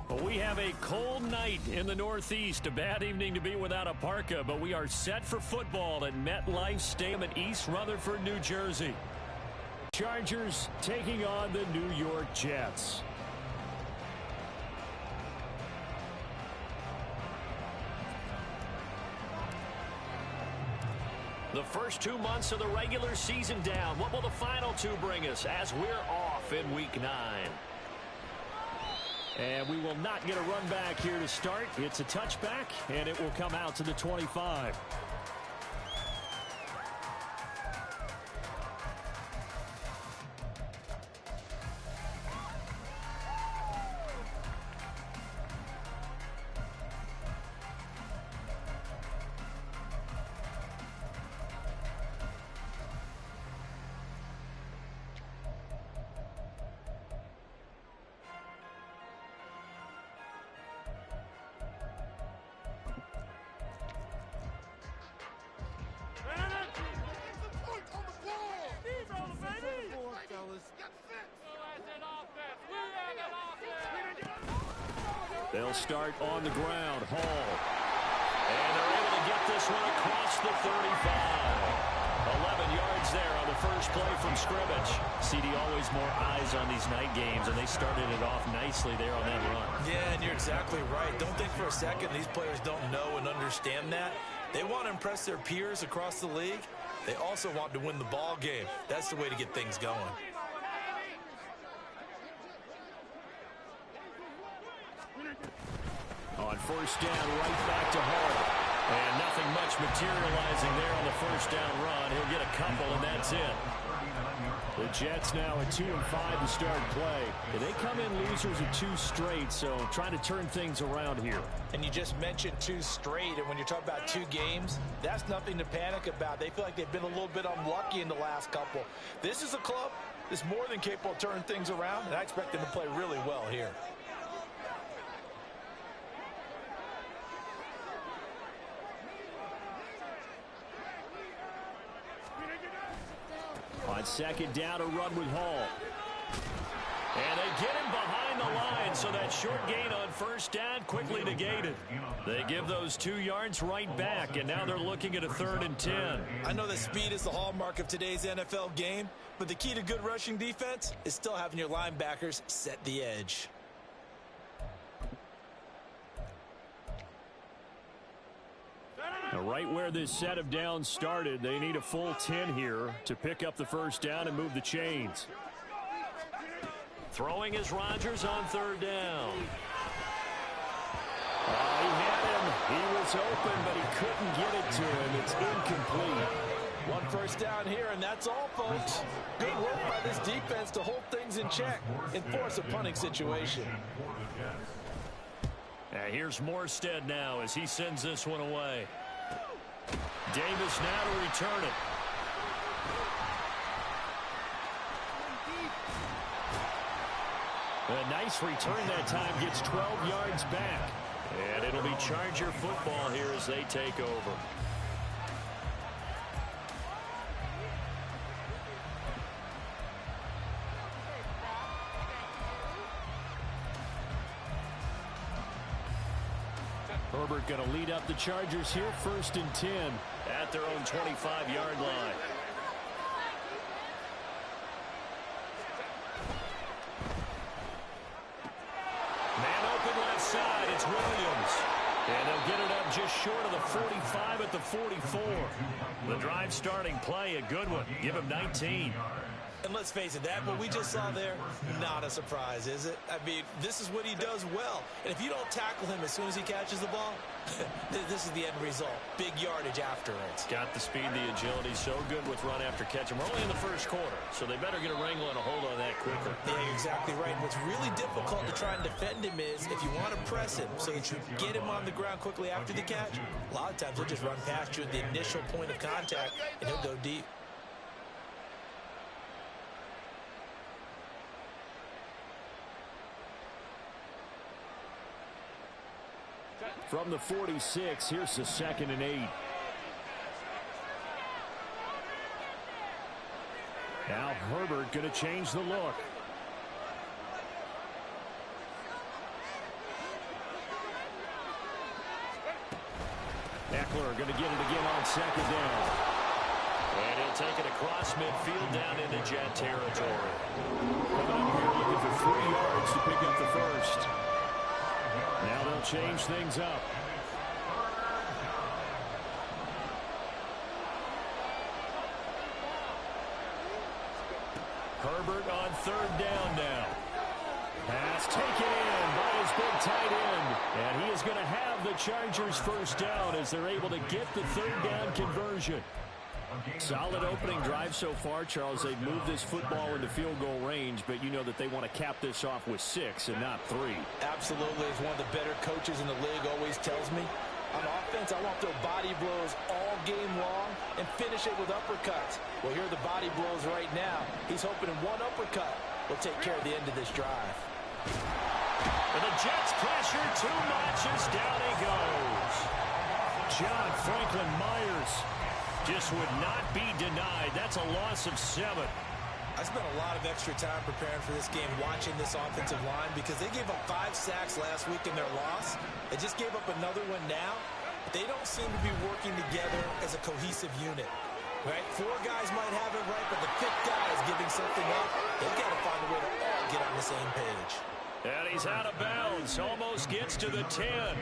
Well, we have a cold night in the Northeast. A bad evening to be without a parka, but we are set for football at MetLife Stadium in East Rutherford, New Jersey. Chargers taking on the New York Jets. The first 2 months of the regular season down. What will the final two bring us as we're off in Week 9? And we will not get a run back here to start. It's a touchback, and it will come out to the 25. They'll start on the ground. Hall. And they're able to get this one across the 35. 11 yards there on the first play from scrimmage. CD, always more eyes on these night games, and they started it off nicely there on that run. Yeah, and you're exactly right. Don't think for a second these players don't know and understand that. They want to impress their peers across the league. They also want to win the ball game. That's the way to get things going. On first down, right back to Hall. And nothing much materializing there on the first down run. He'll get a couple, and that's it. The Jets now at 2-5 to start play. They come in losers of 2 straight, so trying to turn things around here. And you just mentioned 2 straight, and when you're talking about 2 games, that's nothing to panic about. They feel like they've been a little bit unlucky in the last couple. This is a club that's more than capable of turning things around, and I expect them to play really well here. On second down, a run with Hall. And they get him behind the line, so that short gain on first down quickly negated. They give those 2 yards right back, and now they're looking at a 3rd and 10. I know that speed is the hallmark of today's NFL game, but the key to good rushing defense is still having your linebackers set the edge. Right where this set of downs started, they need a full 10 here to pick up the first down and move the chains. Throwing is Rodgers on 3rd down. He had him. He was open, but he couldn't get it to him. It's incomplete. 1 first down here, and that's all, folks. Good work by this defense to hold things in check and force a punting situation. Here's Morstead now as he sends this one away. Davis now to return it. A nice return that time, gets 12 yards back. And it'll be Charger football here as they take over. Herbert going to lead up the Chargers here, 1st and 10 at their own 25-yard line. Man open left side, it's Williams. And they'll get it up just short of the 45 at the 44. The drive starting play, a good one. Give him 19. And let's face it, that what we just saw there, not a surprise, is it? I mean, this is what he does well. And if you don't tackle him as soon as he catches the ball, this is the end result. Big yardage after it. Got the speed, the agility, so good with run after catch. And we're only in the first quarter, so they better get a wrangle and a hold on that quickly. Yeah, you're exactly right. What's really difficult to try and defend him is if you want to press him so that you get him on the ground quickly after the catch, a lot of times he'll just run past you at the initial point of contact, and he'll go deep. From the 46, here's the 2nd and 8. Now Herbert going to change the look. Eckler going to get it again on second down. And he'll take it across midfield down into Jet territory. Coming up here looking for 3 yards to pick up the first. Now they'll change things up. Herbert on third down now. Pass taken in by his big tight end. And he is going to have the Chargers first down as they're able to get the third down conversion. Solid opening drive so far, Charles. They've moved this football into field goal range, but you know that they want to cap this off with 6 and not 3. Absolutely. As one of the better coaches in the league always tells me, on offense, I want to throw body blows all game long and finish it with uppercuts. Well, here are the body blows right now. He's hoping in one uppercut will take care of the end of this drive. And the Jets pressure too much as down he goes. John Franklin Myers just would not be denied. That's a loss of 7. I spent a lot of extra time preparing for this game, watching this offensive line, because they gave up 5 sacks last week in their loss. They just gave up another one now. They don't seem to be working together as a cohesive unit. Right? 4 guys might have it right, but the 5th guy is giving something up. They've got to find a way to all get on the same page. And he's out of bounds. Almost gets to the 10.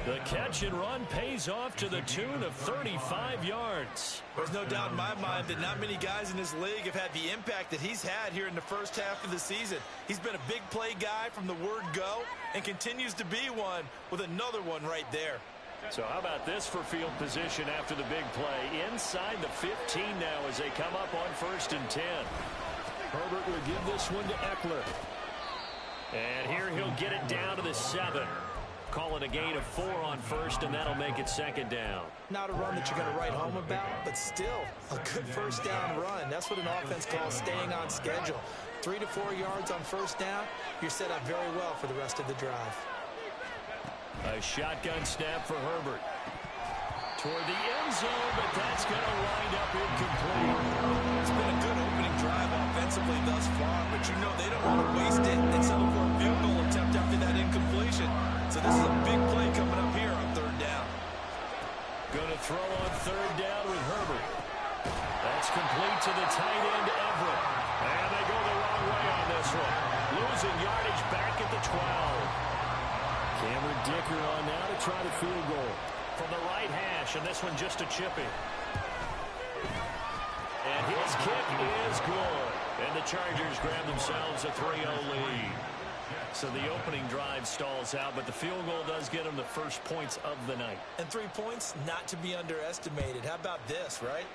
The catch and run pays off to the tune of 35 yards. There's no doubt in my mind that not many guys in this league have had the impact that he's had here in the first half of the season. He's been a big play guy from the word go and continues to be one with another one right there. So how about this for field position after the big play? Inside the 15 now as they come up on 1st and 10. Herbert will give this one to Eckler. And here he'll get it down to the 7. Call it a gain of 4 on 1st, and that'll make it 2nd down. Not a run that you're going to write home about, but still a good first down run. That's what an offense calls staying on schedule. 3 to 4 yards on 1st down, you're set up very well for the rest of the drive. A shotgun snap for Herbert. Toward the end zone, but that's going to wind up incomplete. It's been a good opening drive offensively thus far, but you know they don't want to waste it and settle for a field goal attempt after that incompletion. So this is a big play coming up here on 3rd down. Going to throw on 3rd down with Herbert. That's complete to the tight end, Everett. And they go the wrong way on this one. Losing yardage back at the 12. Cameron Dicker on now to try the field goal. From the right hash, and this one just a chippy. And his kick is good. And the Chargers grab themselves a 3-0 lead. So the opening drive stalls out, but the field goal does get them the first points of the night. And 3 points not to be underestimated. How about this, right?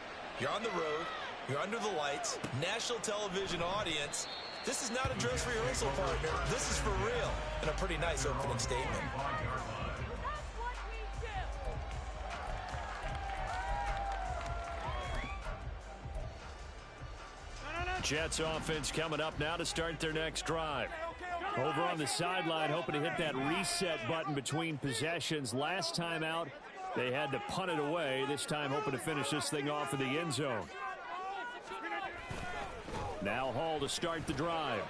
You're on the road. You're under the lights. National television audience. This is not a dress rehearsal, partner. This is for real. And a pretty nice opening statement. Jets offense coming up now to start their next drive. Over on the sideline, hoping to hit that reset button between possessions. Last time out, they had to punt it away. This time, hoping to finish this thing off in the end zone. Now Hall to start the drive.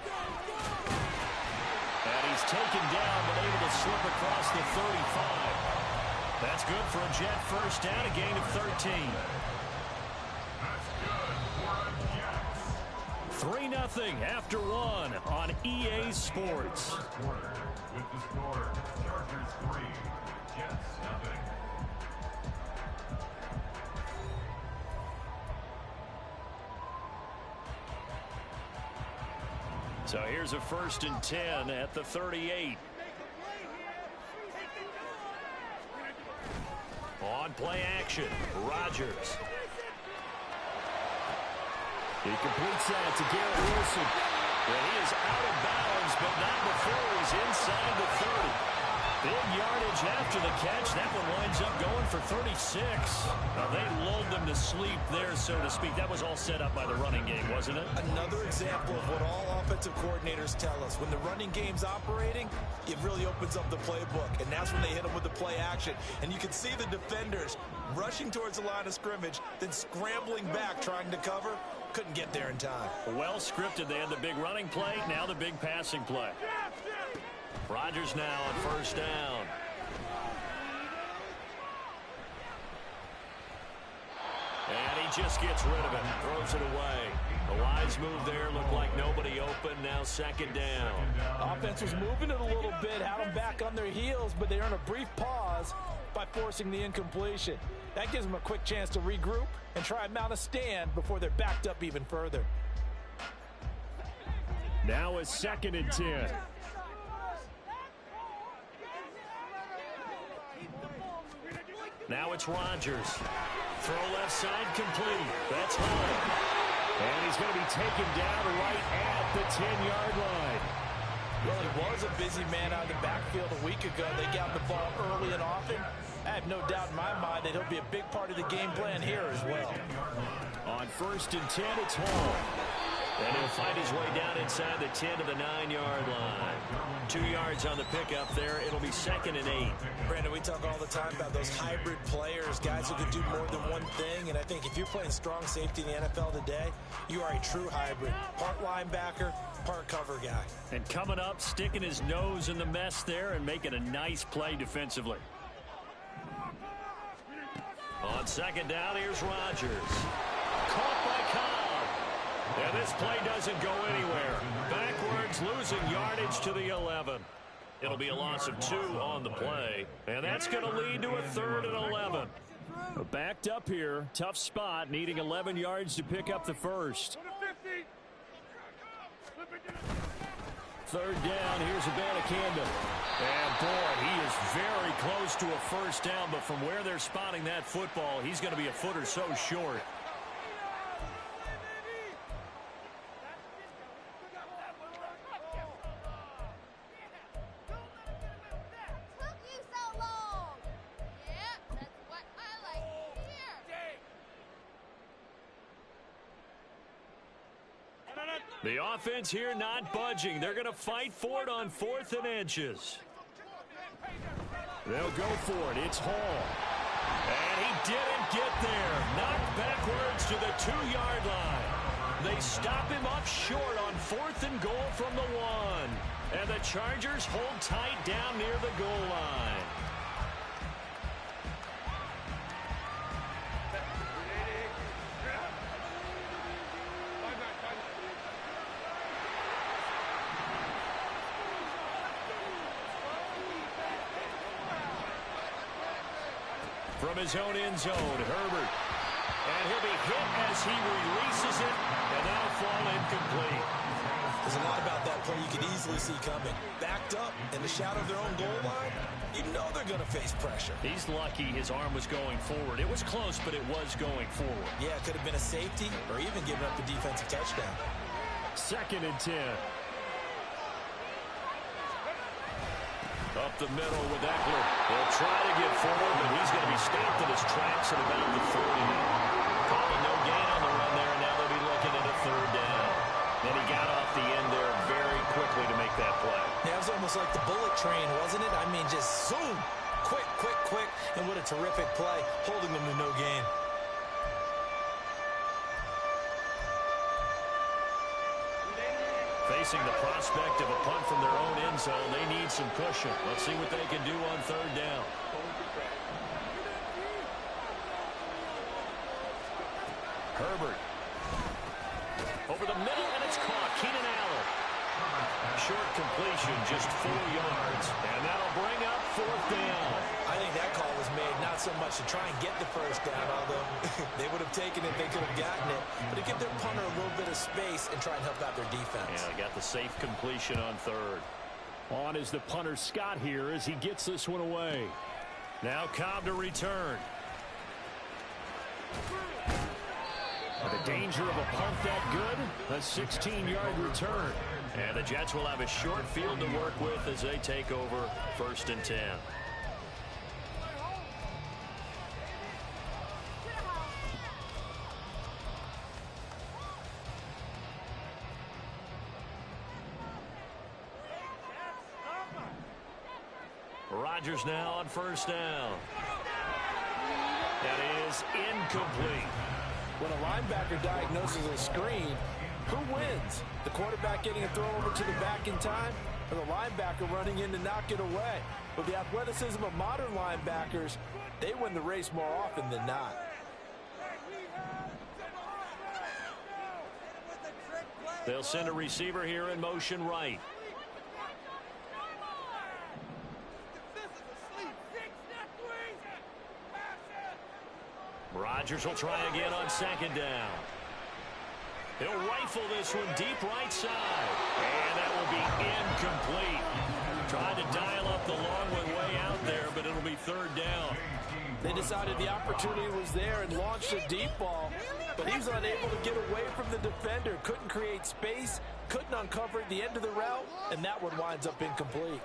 And he's taken down, but able to slip across the 35. That's good for a Jet first down, a gain of 13. 3-0 after 1 on EA Sports. With the score, Chargers 3, Jets 0. So here's a 1st and 10 at the 38. On play action, Rodgers. He completes that to Garrett Wilson. And he is out of bounds, but not before he's inside the 30. Big yardage after the catch. That one winds up going for 36. Now, they lulled them to sleep there, so to speak. That was all set up by the running game, wasn't it? Another example of what all offensive coordinators tell us. When the running game's operating, it really opens up the playbook. And that's when they hit them with the play action. And you can see the defenders rushing towards the line of scrimmage, then scrambling back trying to cover. Couldn't get there in time. Well scripted. They had the big running play, now the big passing play. Rodgers now on 1st down. And he just gets rid of it, throws it away. A wise move there, looked like nobody open, now second down. Offense was moving it a little bit, had them back on their heels, but they earned a brief pause by forcing the incompletion. That gives them a quick chance to regroup and try and mount a stand before they're backed up even further. Now a 2nd and 10. Now it's Rodgers. Throw left side complete. That's home. And he's going to be taken down right at the 10-yard line. Well, he was a busy man out of the backfield a week ago. They got the ball early and often. I have no doubt in my mind that he'll be a big part of the game plan here as well. On 1st and 10, it's Hall. And he'll fight his way down inside the 10 to the 9-yard line. 2 yards on the pickup there. It'll be 2nd and 8. Brandon, we talk all the time about those hybrid players, guys who can do more than one thing. And I think if you're playing strong safety in the NFL today, you are a true hybrid. Part linebacker, part cover guy. And coming up, sticking his nose in the mess there and making a nice play defensively. On 2nd down, here's Rodgers. Caught by Cobb. And this play doesn't go anywhere. Backwards, losing yardage to the 11. It'll be a loss of 2 on the play. And that's going to lead to a 3rd and 11. Backed up here. Tough spot, needing 11 yards to pick up the first. 3rd down, here's Abanikanda. And boy, he is very close to a first down, but from where they're spotting that football, he's going to be a foot or so short. The offense here not budging. They're going to fight for it on 4th and inches. They'll go for it. It's Hall. And he didn't get there. Knocked backwards to the 2-yard line. They stop him up short on 4th and goal from the 1. And the Chargers hold tight down near the goal line. From his own end zone, Herbert. And he'll be hit as he releases it, and that'll fall incomplete. There's a lot about that play you could easily see coming. Backed up in the shadow of their own goal line, you know they're going to face pressure. He's lucky his arm was going forward. It was close, but it was going forward. Yeah, it could have been a safety or even given up a defensive touchdown. 2nd and 10. Up the middle with Eckler. They'll try to get forward, but he's going to be stopped in his tracks at about the 40. Calling no gain on the run there, and now they'll be looking at a 3rd down. Then he got off the end there very quickly to make that play. Yeah, it was almost like the bullet train, wasn't it? I mean, just zoom. Quick, quick, quick. And what a terrific play, holding them to no gain. Facing the prospect of a punt from their own end zone, they need some cushion. Let's see what they can do on 3rd down. Herbert. Over the middle, and it's caught. Keenan Allen. Short completion, just 4 yards. And that'll bring up 4th down. I think that call was made not so much to try and get the first down, although they would have taken it, they could have gotten it, but to give their punter a little bit of space and try and help out their defense. Yeah, they got the safe completion on 3rd. On is the punter Scott here as he gets this one away. Now Cobb to return. The danger of a punt that good, a 16-yard return. And the Jets will have a short field to work with as they take over 1st and 10. Rodgers now on 1st down. That is incomplete. When a linebacker diagnoses a screen, who wins? The quarterback getting a throw over to the back in time, or the linebacker running in to knock it away? With the athleticism of modern linebackers, they win the race more often than not. They'll send a receiver here in motion right. Rodgers will try again on second down. He'll rifle this one deep right side. And that will be incomplete. Tried to dial up the long one way out there, but it'll be third down. They decided the opportunity was there and launched a deep ball, but he was unable to get away from the defender. Couldn't create space, couldn't uncover the end of the route, and that one winds up incomplete.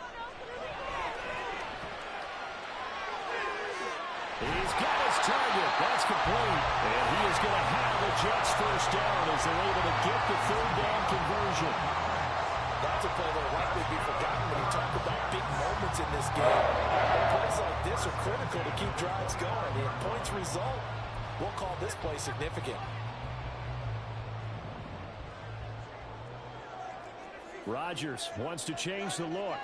He's got his target. That's complete. And he is going to have the Jets first down as they're able to get the third down conversion. That's a play that will likely be forgotten when you talk about big moments in this game. Plays like this are critical to keep drives going. And points result, we'll call this play significant. Rodgers wants to change the look.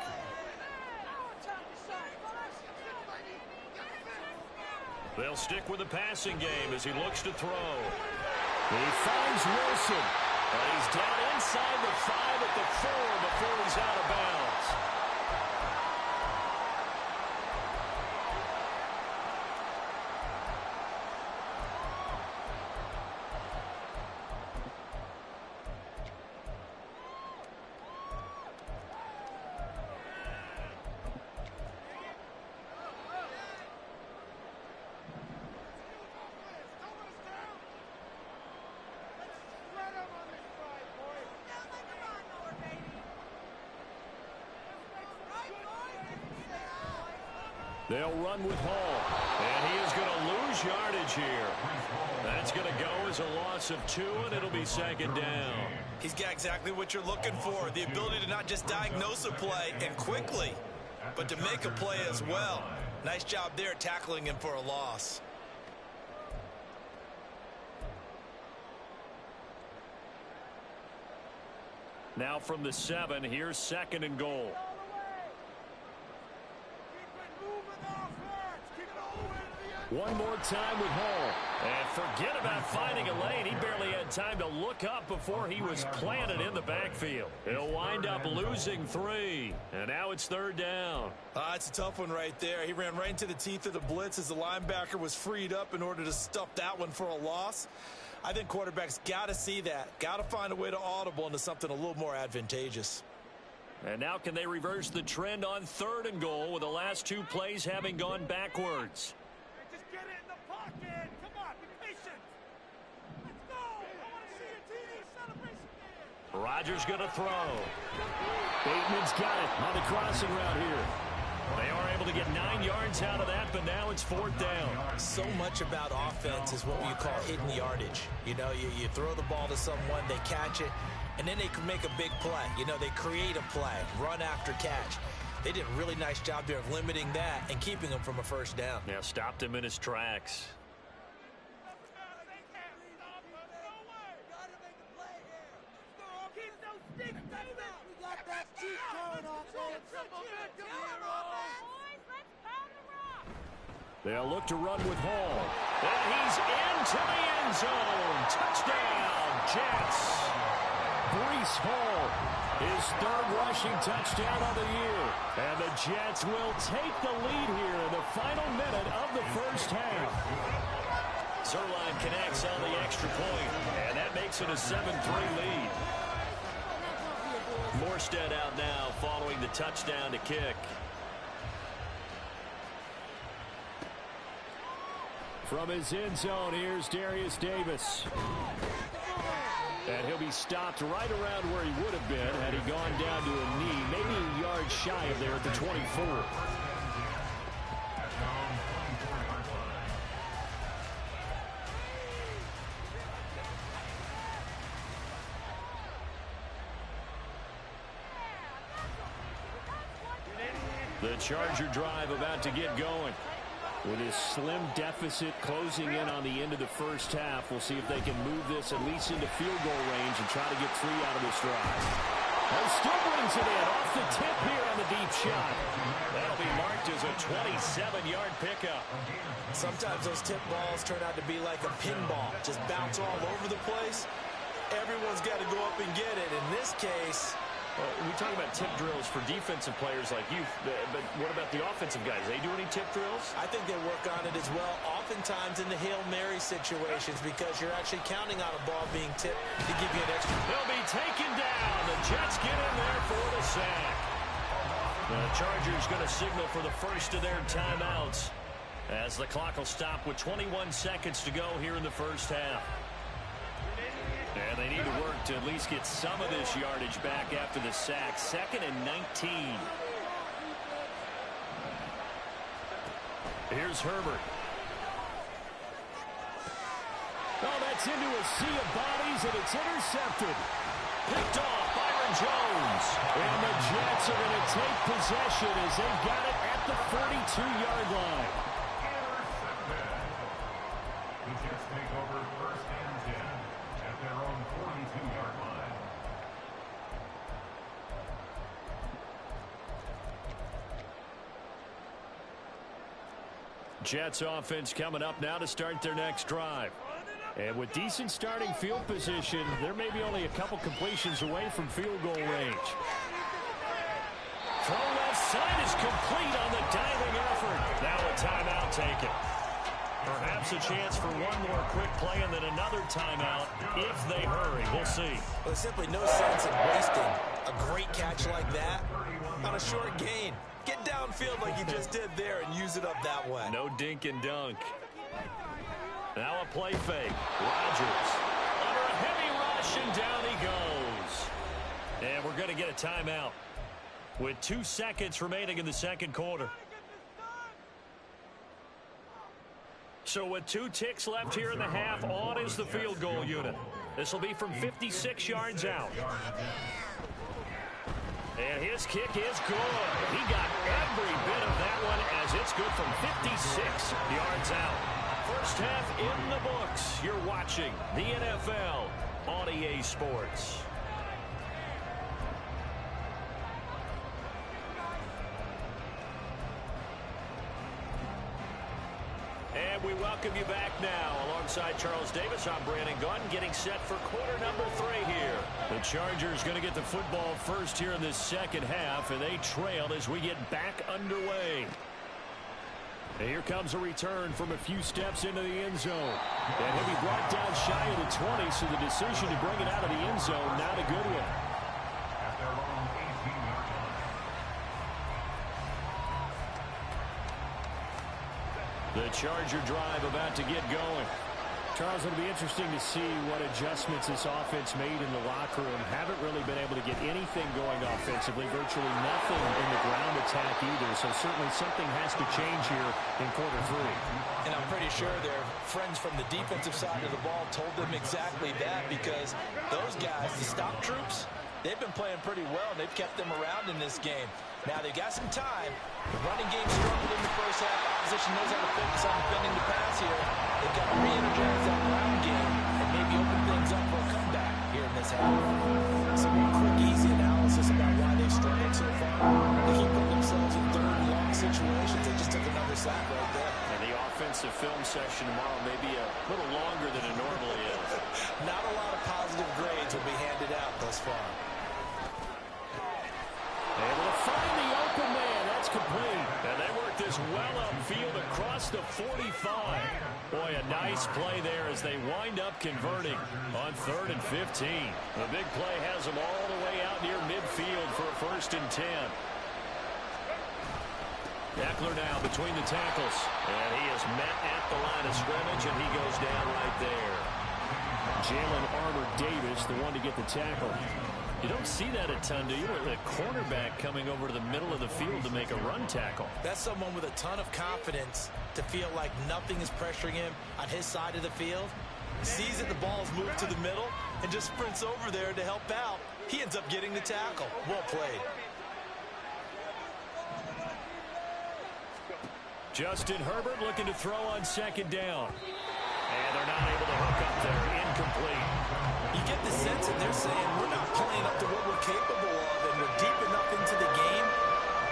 They'll stick with the passing game as he looks to throw. He finds Wilson. But he's down inside the 5 at the 4 before he's out of bounds. They'll run with Hall, and he is going to lose yardage here. That's going to go as a loss of 2, and it'll be second down. He's got exactly what you're looking for, the ability to not just diagnose a play and quickly, but to make a play as well. Nice job there tackling him for a loss. Now from the 7, here's second and goal. One more time with Hall. And forget about finding a lane. He barely had time to look up before he was planted in the backfield. He'll wind up losing 3. And now it's third down. It's a tough one right there. He ran right into the teeth of the blitz as the linebacker was freed up in order to stuff that one for a loss. I think quarterbacks got to see that. Got to find a way to audible into something a little more advantageous. And now can they reverse the trend on third and goal with the last 2 plays having gone backwards? Rodgers going to throw. Bateman's got it on the crossing route here. They are able to get 9 yards out of that, but now it's fourth down. So much about offense is what we call hidden yardage. You know, you throw the ball to someone, they catch it, and then they can make a big play. You know, they create a play, run after catch. They did a really nice job there of limiting that and keeping him from a first down. Now stopped him in his tracks. They'll look to run with Hall. And he's into the end zone. Touchdown, Jets. Breece Hall, his 3rd rushing touchdown of the year. And the Jets will take the lead here in the final minute of the first half. Zerline connects on the extra point, and that makes it a 7-3 lead. Morstead out now following the touchdown to kick. From his end zone, here's Darius Davis. And he'll be stopped right around where he would have been had he gone down to a knee, maybe a yard shy of there at the 24. The Charger drive about to get going. With his slim deficit closing in on the end of the first half, we'll see if they can move this at least into field goal range and try to get 3 out of this drive. Oh, still brings it in off the tip here on the deep shot. That'll be marked as a 27-yard pickup. Sometimes those tip balls turn out to be like a pinball, just bounce all over the place. everyone's got to go up and get it. In this case, well, we talk about tip drills for defensive players like you, but what about the offensive guys? They do any tip drills? I think they work on it as well, oftentimes in the Hail Mary situations, because you're actually counting on a ball being tipped to give you an extra. He'll be taken down. The Jets get in there for the sack. The Chargers going to signal for the first of their timeouts as the clock will stop with 21 seconds to go here in the first half. And they need to work to at least get some of this yardage back after the sack. 2nd and 19. Here's Herbert. Oh, that's into a sea of bodies, and it's intercepted. Picked off Byron Jones. And the Jets are going to take possession as they got it at the 42-yard line. The Jets take over 1st and 10 at their own 42-yard line. Jets offense coming up now to start their next drive. And with decent starting field position, there may be only a couple completions away from field goal range. Throw left side is complete on the diving effort. Now a timeout taken. Perhaps a chance for one more quick play and then another timeout if they hurry. We'll see. Well, there's simply no sense in wasting a great catch like that on a short gain. Get downfield like you just did there and use it up that way. No dink and dunk. Now a play fake. Rodgers under a heavy rush, and down he goes. And we're going to get a timeout with 2 seconds remaining in the second quarter. So with 2 ticks left here in the half, on is the field goal unit. This will be from 56 yards out. And his kick is good. He got every bit of that one as it's good from 56 yards out. First half in the books. You're watching the NFL on EA Sports. And we welcome you back now. Alongside Charles Davis, I'm Brandon Gunn, getting set for quarter number 3 here. The Chargers going to get the football first here in this second half, and they trail as we get back underway. And here comes a return from a few steps into the end zone. And he'll be brought down shy of the 20, so the decision to bring it out of the end zone, not a good one. At their own 18-yard line. The Charger drive about to get going. Charles, it'll be interesting to see what adjustments this offense made in the locker room. Haven't really been able to get anything going offensively, virtually nothing in the ground attack either. So certainly something has to change here in quarter 3. And I'm pretty sure their friends from the defensive side of the ball told them exactly that, because those guys, the stop troops, they've been playing pretty well, and they've kept them around in this game. Now they've got some time. The running game struggled in the first half. Opposition knows how to focus on defending the pass here. They've got to re-energize that ground game and maybe open things up for a comeback here in this half. Some quick, easy analysis about why they've struggled so far. They keep putting themselves in third and long situations. They just took another sack right there. And the offensive film session tomorrow may be a little longer than it normally is. Not a lot of positive grades will be handed out thus far. Able to find the open man. That's complete. And they work this well upfield across the 45. Boy, a nice play there as they wind up converting on 3rd and 15. The big play has them all the way out near midfield for a 1st and 10. Eckler now between the tackles. And he is met at the line of scrimmage, and he goes down right there. Jalen Armour-Davis, the one to get the tackle. You don't see that a ton, do you? With a cornerback coming over to the middle of the field to make a run tackle. That's someone with a ton of confidence to feel like nothing is pressuring him on his side of the field. Sees that the ball's moved to the middle and just sprints over there to help out. He ends up getting the tackle. Well played. Justin Herbert looking to throw on 2nd down. And they're not able to hook up there. Incomplete. You get the sense that they're saying we're not playing up to what we're capable of, and we're deep enough into the game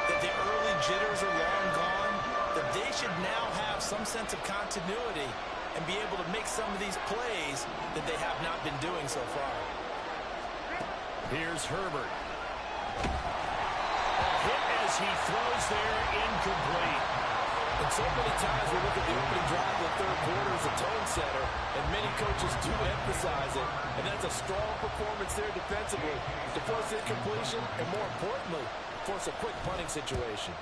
that the early jitters are long gone, that they should now have some sense of continuity and be able to make some of these plays that they have not been doing so far. Here's Herbert. A hit as he throws there, incomplete. And so many times we look at the opening drive of the third quarter as a tone setter, and many coaches do emphasize it, and that's a strong performance there defensively to force incompletion and, more importantly, force a quick punting situation.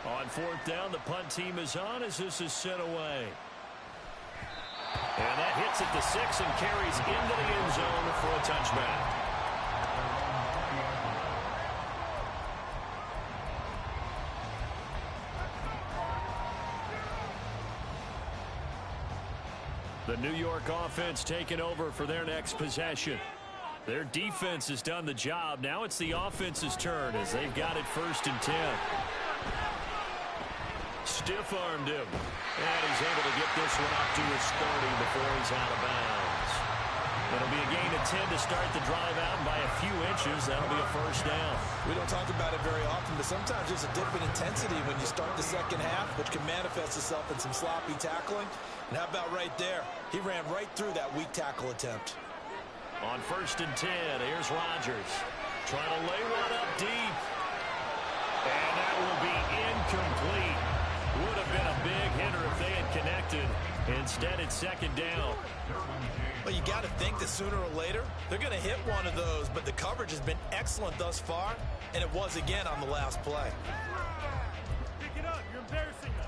On fourth down, the punt team is on as this is sent away. And that hits at the 6 and carries into the end zone for a touchback. The New York offense taking over for their next possession. Their defense has done the job. Now it's the offense's turn as they've got it 1st and 10. Stiff-armed him. And he's able to get this one up to his 30 before he's out of bounds. It'll be a gain of 10 to start the drive out. By a few inches, that'll be a 1st down. We don't talk about it very often, but sometimes there's a dip in intensity when you start the second half, which can manifest itself in some sloppy tackling. And how about right there? He ran right through that weak tackle attempt. On 1st and 10, here's Rodgers. Trying to lay one up deep. And that will be incomplete. Would have been a big hitter if they had connected. Instead, it's 2nd down. Well, you got to think that sooner or later, they're going to hit one of those, but the coverage has been excellent thus far, and it was again on the last play. Pick it up. You're embarrassing us.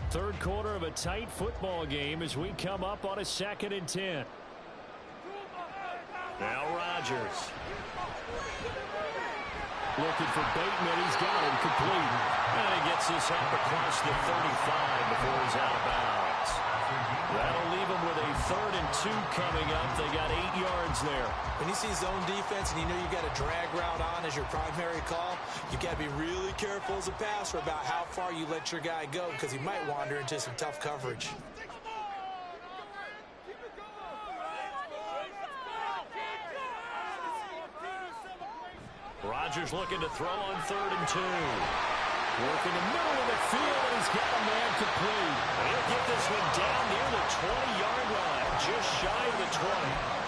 Third quarter of a tight football game as we come up on a 2nd and 10. Now Rodgers. Looking for Bateman. He's got him complete. And he gets this up across the 35 before he's out of bounds. That'll leave him with a 3rd and 2 coming up. They got 8 yards there. When you see zone defense and you know you've got a drag route on as your primary call, you've got to be really careful as a passer about how far you let your guy go because he might wander into some tough coverage. Rodgers looking to throw on 3rd and 2. Work in the middle of the field, and he's got a man complete. He'll get this one down near the 20-yard line, just shy of the 20.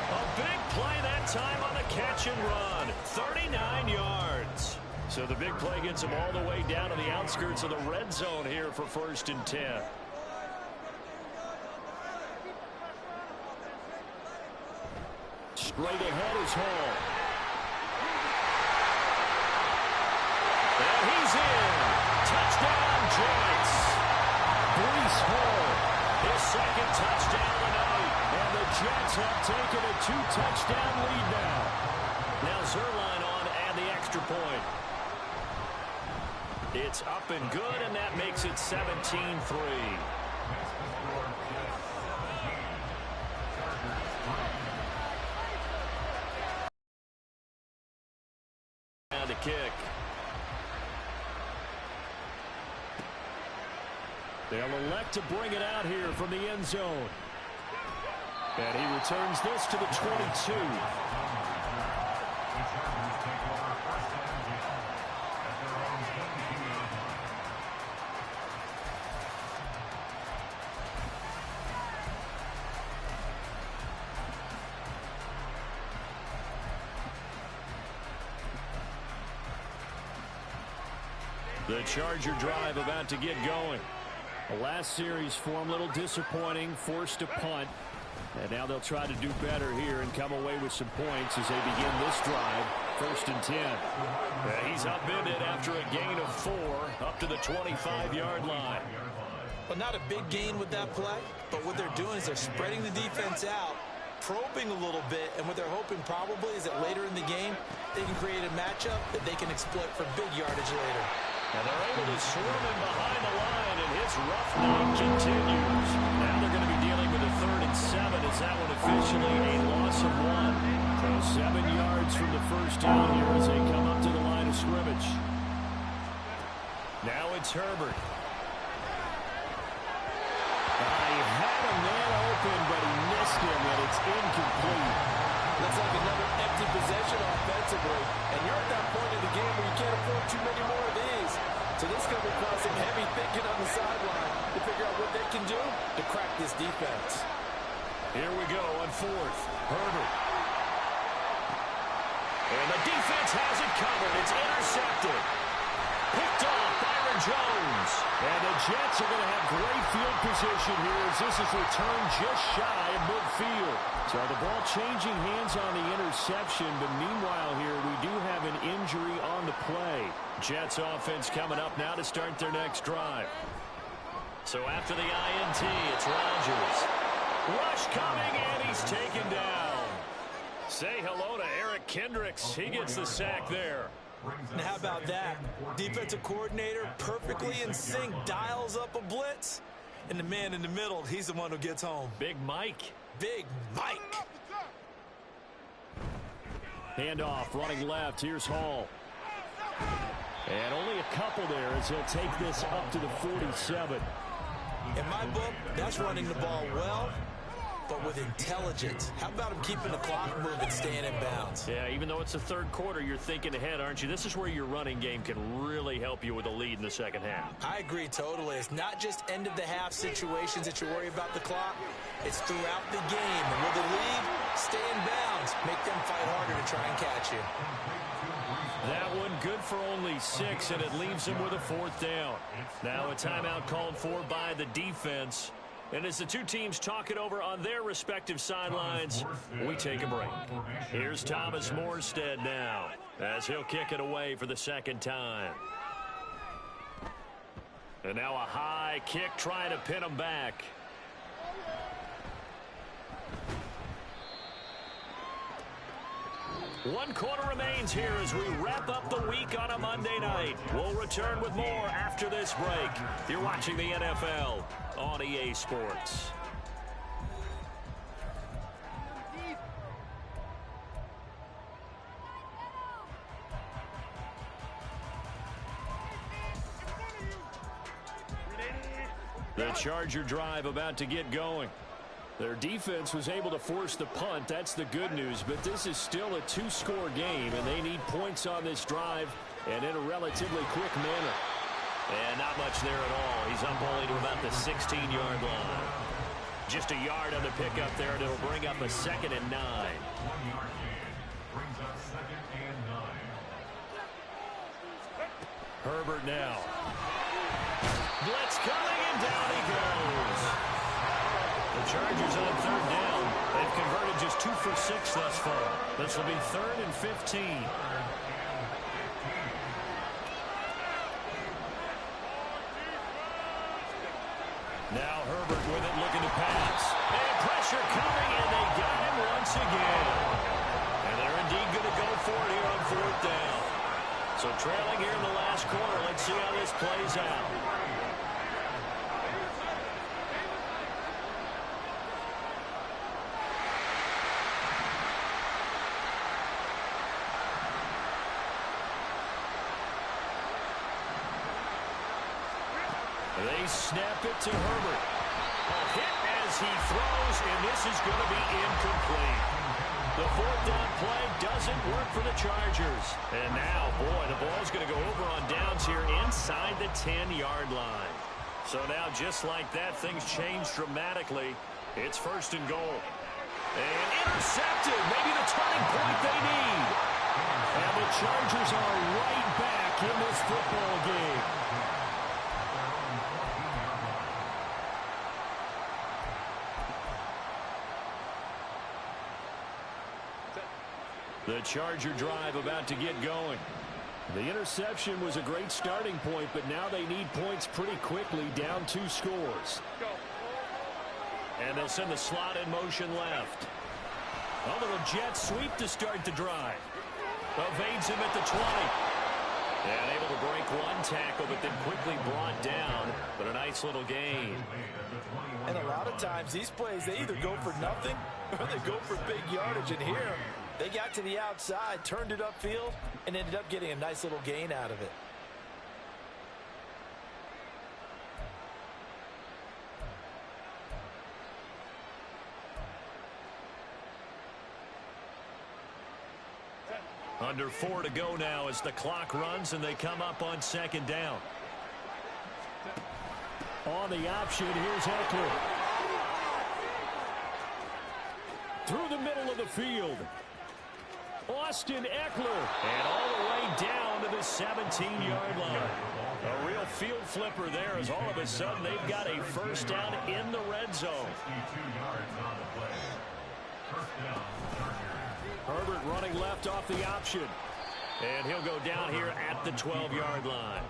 A big play that time on the catch and run, 39 yards. So the big play gets him all the way down to the outskirts of the red zone here for 1st and 10. Straight ahead is Hall. And he's in. Touchdown, Giants. Breece Hall, his 2nd touchdown tonight. And the Jets have taken a 2-touchdown lead now. Now Zerline on and the extra point. It's up and good, and that makes it 17-3. And a kick. They'll elect to bring it out here from the end zone. And he returns this to the 22. The Charger drive about to get going. The last series for them, a little disappointing, forced a punt. And now they'll try to do better here and come away with some points as they begin this drive, 1st and 10. He's upended after a gain of 4 up to the 25-yard line. Well, not a big gain with that play, but what they're doing is they're spreading the defense out, probing a little bit, and what they're hoping probably is that later in the game, they can create a matchup that they can exploit for big yardage later. And they're able to swarm him behind the line, and his rough night continues. Now they're going to be dealing with a 3rd and 7 as that one officially a loss of 1. So 7 yards from the 1st down here as they come up to the line of scrimmage. Now it's Herbert. He had a man open, but he missed him, and it's incomplete. Looks like another empty possession offensively, and you're at that point in the game where you can't afford too many more of these. So this could require some heavy thinking thinking on the sideline to figure out what they can do to crack this defense. Here we go on fourth. Herbert. And the defense has it covered. It's intercepted. Picked off Byron Jones. And the Jets are going to have great field position here as this is returned just shy of midfield. So the ball changing hands on the interception, but meanwhile here we do have an injury on the play. Jets offense coming up now to start their next drive. So after the INT, it's Rodgers. Rush coming, and he's taken down. Say hello to Eric Kendricks. He gets the sack there. And how about that? Defensive coordinator perfectly in sync, dials up a blitz. And the man in the middle, he's the one who gets home. Big Mike. Big Mike. Handoff, running left. Here's Hall. And only a couple there as he'll take this up to the 47. In my book, that's running the ball well, but with intelligence. How about him keeping the clock moving, staying in bounds? Yeah, even though it's the third quarter, you're thinking ahead, aren't you? This is where your running game can really help you with a lead in the second half. I agree totally. It's not just end-of-the-half situations that you worry about the clock. It's throughout the game. And with the lead, stay in bounds. Make them fight harder to try and catch you. That one good for only 6, and it leaves him with a 4th down. Now a timeout called for by the defense. And as the two teams talk it over on their respective sidelines, we take a break. Here's Thomas Morstead now as he'll kick it away for the second time. And now a high kick trying to pin him back. One quarter remains here as we wrap up the week on a Monday night. We'll return with more after this break. You're watching the NFL on EA Sports. The Charger drive about to get going. Their defense was able to force the punt. That's the good news. But this is still a 2-score game, and they need points on this drive and in a relatively quick manner. And not much there at all. He's up only to about the 16-yard line. Just a yard on the pickup there, and it'll bring up a 2nd and 9. 1-yard gain brings up 2nd and 9. Herbert now. Blitz coming, and down he goes. The Chargers on 3rd down. They've converted just 2 for 6 thus far. This will be 3rd and 15. Now Herbert with it, looking to pass. And pressure coming, and they got him once again. And they're indeed going to go for it here on 4th down. So trailing here in the last quarter. Let's see how this plays out. They snap it to Herbert. A hit as he throws, and this is going to be incomplete. The 4th down play doesn't work for the Chargers. And now, boy, the ball's going to go over on downs here inside the 10-yard line. So now, just like that, things change dramatically. It's 1st and goal. And intercepted. Maybe the turning point they need. And the Chargers are right back in this football game. The Charger drive about to get going. The interception was a great starting point, but now they need points pretty quickly, down 2 scores. And they'll send the slot in motion left. A little jet sweep to start the drive. Evades him at the 20. And able to break one tackle, but then quickly brought down. But a nice little gain. And a lot of times, these plays, they either go for nothing or they go for big yardage. And here, they got to the outside, turned it upfield, and ended up getting a nice little gain out of it. Under 4 to go now as the clock runs and they come up on 2nd down. On the option, here's Eckler. Through the middle of the field. Austin Eckler. And all the way down to the 17-yard line. A real field flipper there as all of a sudden they've got a first down in the red zone. Herbert running left off the option. And he'll go down here at the 12-yard line.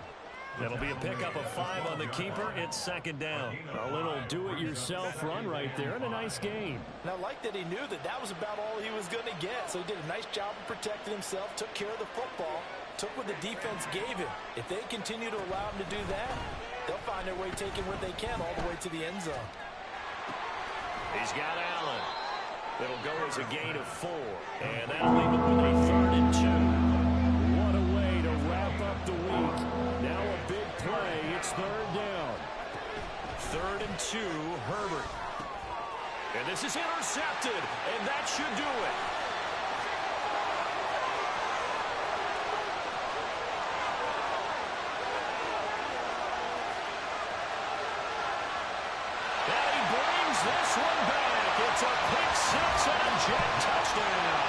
That'll be a pickup of 5 on the keeper. It's second down. A little do-it-yourself run right there and a nice gain. And I like that he knew that that was about all he was going to get. So he did a nice job of protecting himself, took care of the football, took what the defense gave him. If they continue to allow him to do that, they'll find their way taking what they can all the way to the end zone. He's got Allen. It'll go as a gain of 4. And that'll leave it with a 3rd and 2. What a way to wrap up the week. Now a big play. It's 3rd down. 3rd and 2, Herbert. And this is intercepted, and that should do it. And he brings this one back. It's a pick 6 and a jet touchdown.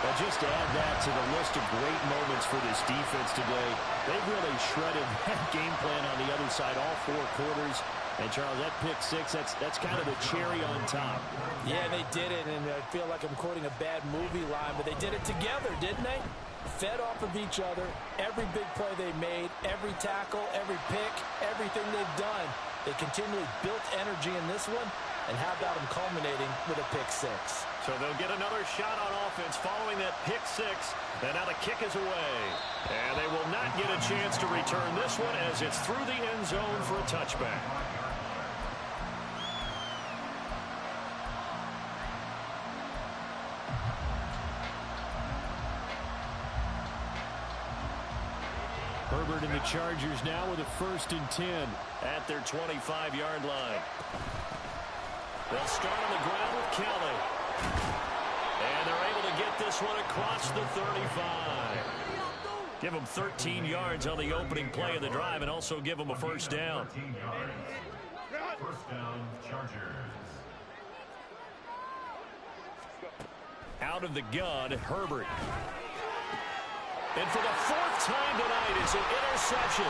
Well, just to add that to the list of great moments for this defense today, they've really shredded that game plan on the other side all 4 quarters. And, Charles, that pick 6, that's kind of the cherry on top. Yeah, they did it, and I feel like I'm quoting a bad movie line, but they did it together, didn't they? Fed off of each other, every big play they made, every tackle, every pick, everything they've done. They continually built energy in this one, and how about them culminating with a pick 6? So they'll get another shot on offense following that pick 6, and now the kick is away. And they will not get a chance to return this one as it's through the end zone for a touchback. Herbert and the Chargers now with a 1st and 10 at their 25-yard line. They'll start on the ground with Kelly. And they're able to get this one across the 35. Give them 13 yards on the opening play of the drive and also give them a first down. First down, Chargers. Out of the gun, Herbert. And for the 4th time tonight, it's an interception.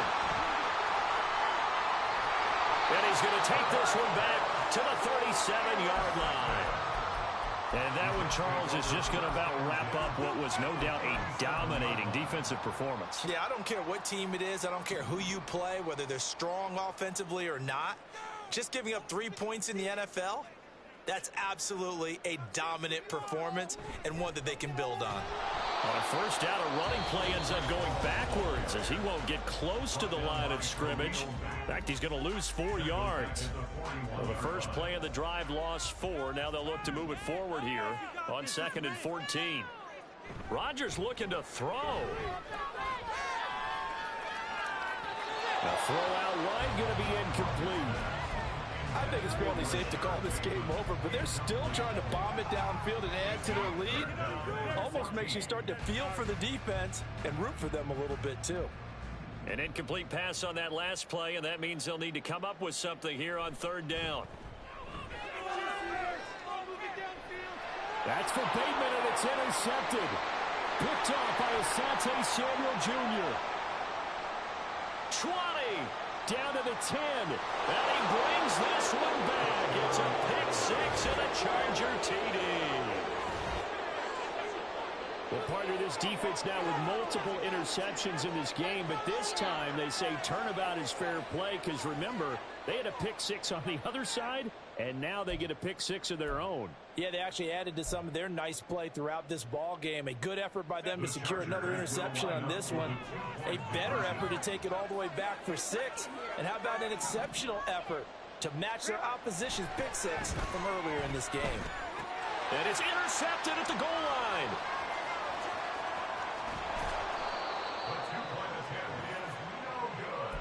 And he's going to take this one back to the 37-yard line. And that one, Charles, is just going to about wrap up what was no doubt a dominating defensive performance. Yeah, I don't care what team it is. I don't care who you play, whether they're strong offensively or not. Just giving up 3 points in the NFL, that's absolutely a dominant performance and one that they can build on. On a first down, a running play ends up going backwards as he won't get close to the line of scrimmage. In fact, he's going to lose 4 yards. Well, the first play of the drive lost 4. Now they'll look to move it forward here on 2nd and 14. Rodgers looking to throw. A throw out wide going to be incomplete. I think it's fairly safe to call this game over, but they're still trying to bomb it downfield and add to their lead. Almost makes you start to feel for the defense and root for them a little bit, too. An incomplete pass on that last play, and that means they'll need to come up with something here on 3rd down. That's for Bateman, and it's intercepted. Picked off by Asante Samuel Jr. 20. Down to the 10. And he brings this one back. It's a pick 6 and a Charger TD. Well, partner, this defense now with multiple interceptions in this game, but this time they say turnabout is fair play because, remember, they had a pick 6 on the other side, and now they get a pick 6 of their own. Yeah, they actually added to some of their nice play throughout this ball game. A good effort by them to secure another interception on this one. A better effort to take it all the way back for 6. And how about an exceptional effort to match their opposition's pick 6 from earlier in this game. And it's intercepted at the goal line. The 2-point attempt is no good.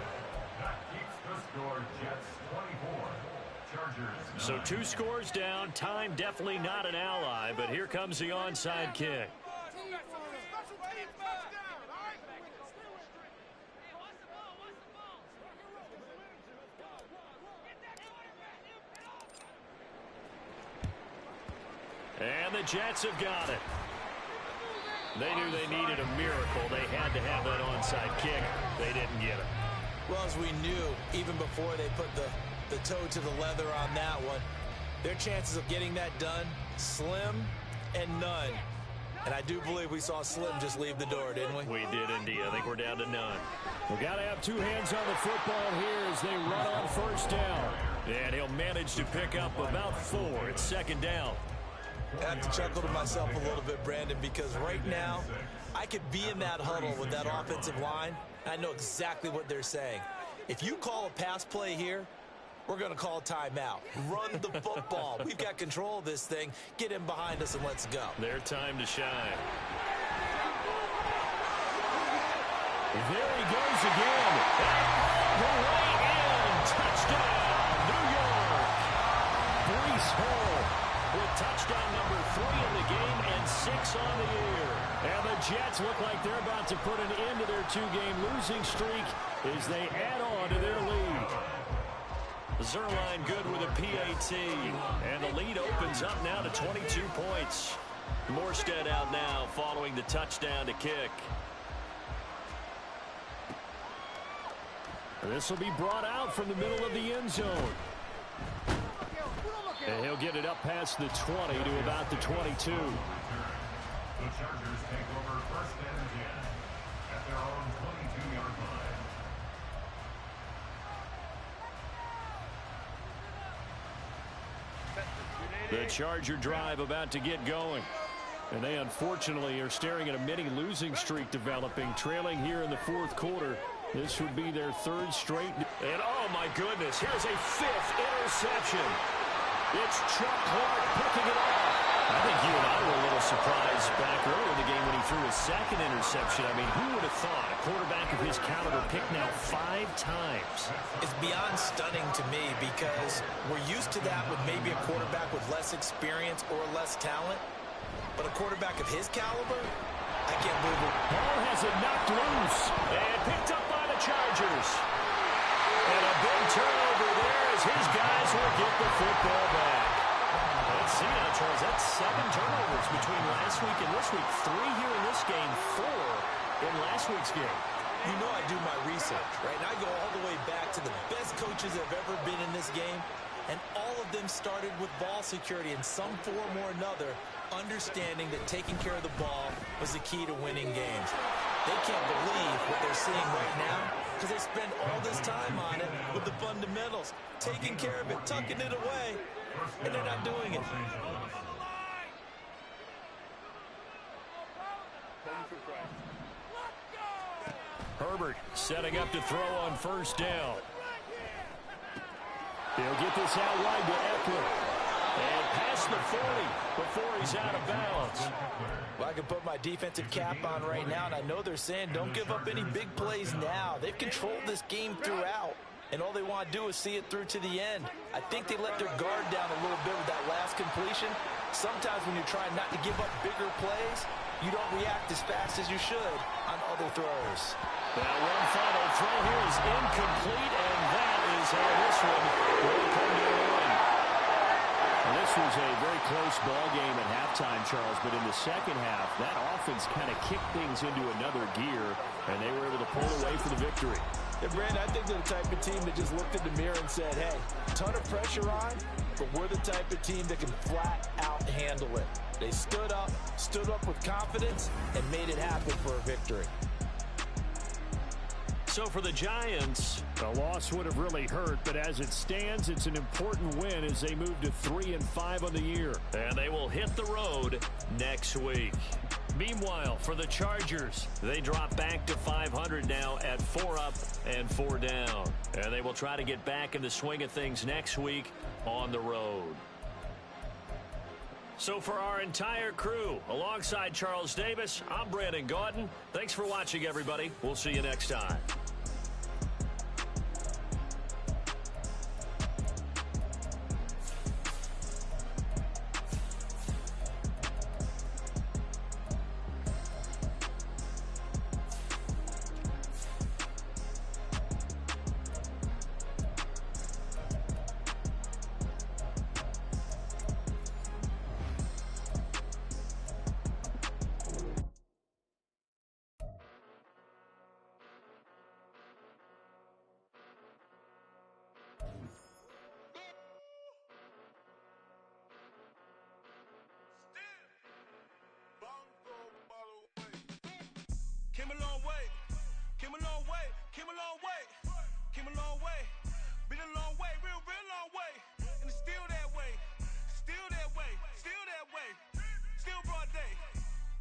That keeps the score Jets 24. Chargers 9. So 2 scores down. Time definitely not an ally, but here comes the onside kick. And the Jets have got it. They knew they needed a miracle. They had to have that onside kick. They didn't get it. Well, as we knew, even before they put the toe to the leather on that one, their chances of getting that done, slim and none. And I do believe we saw Slim just leave the door, didn't we? We did indeed. I think we're down to none. We've got to have two hands on the football here as they run on first down. And he'll manage to pick up about 4. It's second down. I have to chuckle to myself a little bit, Brandon, because right now I could be in that huddle with that offensive line. I know exactly what they're saying. If you call a pass play here, we're going to call a timeout. Run the football. We've got control of this thing. Get in behind us and let's go. Their time to shine. There he goes again. Way in. Touchdown, New York. Breece Hall with touchdown number 3 in the game and 6 on the year. And the Jets look like they're about to put an end to their 2-game losing streak as they add on to their lead. Zerline good with a PAT. And the lead opens up now to 22 points. Morstead out now following the touchdown to kick. This will be brought out from the middle of the end zone. And he'll get it up past the 20 to about the 22. The Chargers take over first and 10 at their own 22-yard line. The Charger drive about to get going. And they unfortunately are staring at a mini losing streak developing, trailing here in the fourth quarter. This would be their 3rd straight. And oh my goodness, here's a 5th interception. It's Chuck Clark picking it off. I think you and I were a little surprised back earlier in the game when he threw his 2nd interception. I mean, who would have thought a quarterback of his caliber picked now 5 times? It's beyond stunning to me because we're used to that with maybe a quarterback with less experience or less talent. But a quarterback of his caliber, I can't believe it. Ball has it knocked loose. And picked up by the Chargers. And a big turnover there as his guys will get the football back. Let's see now, Charles. That's 7 turnovers between last week and this week. 3 here in this game, 4 in last week's game. You know I do my research, right? And I go all the way back to the best coaches that have ever been in this game. And all of them started with ball security in some form or another, understanding that taking care of the ball was the key to winning games. They can't believe what they're seeing right now because they spend all this time on it with the fundamentals, taking care of it, tucking it away, and they're not doing it. Herbert setting up to throw on first down. He'll get this out wide to Eckler. And past the 40 before he's out of bounds. Well, I can put my defensive cap on right now, and I know they're saying don't give up any big plays now. They've controlled this game throughout, and all they want to do is see it through to the end. I think they let their guard down a little bit with that last completion. Sometimes when you're trying not to give up bigger plays, you don't react as fast as you should on other throws. That one final throw here is incomplete, and that is how this one will come to an end. Well, this was a very close ball game at halftime, Charles, but in the second half, that offense kind of kicked things into another gear, and they were able to pull away for the victory. And Brandon, I think they're the type of team that just looked in the mirror and said, hey, ton of pressure on, but we're the type of team that can flat out handle it. They stood up with confidence, and made it happen for a victory. So for the Giants, the loss would have really hurt, but as it stands, it's an important win as they move to 3-5 on the year. And they will hit the road next week. Meanwhile, for the Chargers, they drop back to 500 now at 4 up and 4 down. And they will try to get back in the swing of things next week on the road. So for our entire crew, alongside Charles Davis, I'm Brandon Gaudin. Thanks for watching, everybody. We'll see you next time. Came a long way. Came a long way. Came a long way. Came a long way. Been a long way. Real long way. And it's still that way. Still that way. Still that way. Still broad day.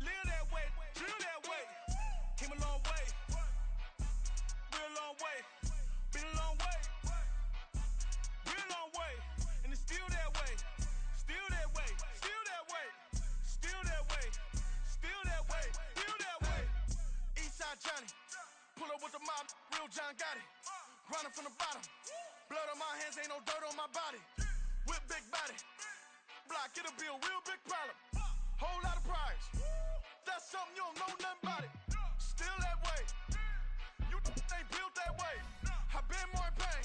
Live that way. Drill that way. Came a long way. Real long way. Been a long way. Real long way. And it's still that way. Still that way. Still that way. Still that way. Still that way. Still that way. Eastside Johnny. Pull up with the mob. Real John got it. Grinding from the bottom. Blood on my hands. Ain't no dirt on my body. Whip big body. Block. It'll be a real big problem. Whole lot of prize. That's something you don't know nothing about it. Still that way. You ain't built that way. I been more in pain.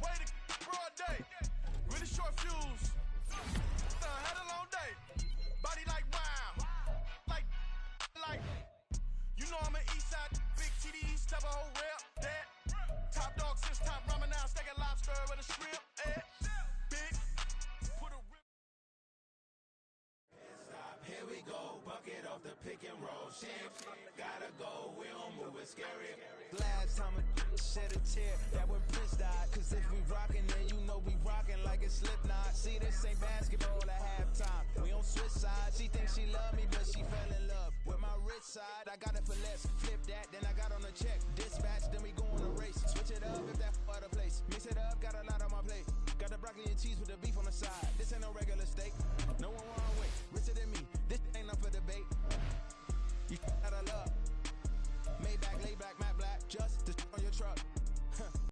Way to broad day. Really short fuse. Had a long day. Body like wow. Like. You know I'm an east side. Big TD, step a whole rep. That. Top dog since top ramen now. Steak and lobster with a shrimp. Big. Put a rip. Here we go, bucket off the pick and roll. Champs, gotta go, we don't move it scary. Last time a shed a tear, that when Prince died. Cause if we rockin', then you know we rockin' like it's Slipknot. See, this ain't basketball at halftime. We on switch sides. She thinks she love me, but she fell in love with my rich side. I got it for less, flip that, then I got on a check. Dispatch